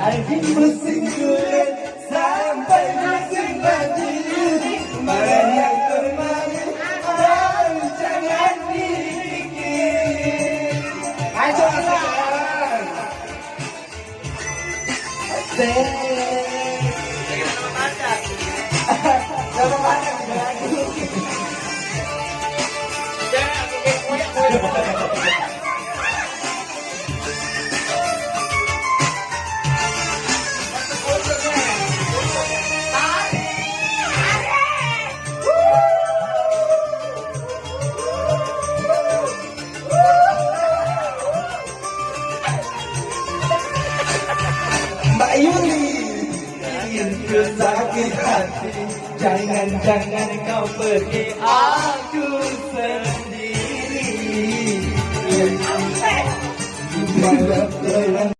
Musim kulit sampai musim banjir, melayang kembali, jangan dipikir. Ayo sekarang. Nama banyak lagi. Mbak Yuli, ingin ku sakit hati, jangan kau pergi, aku sendiri. Gimana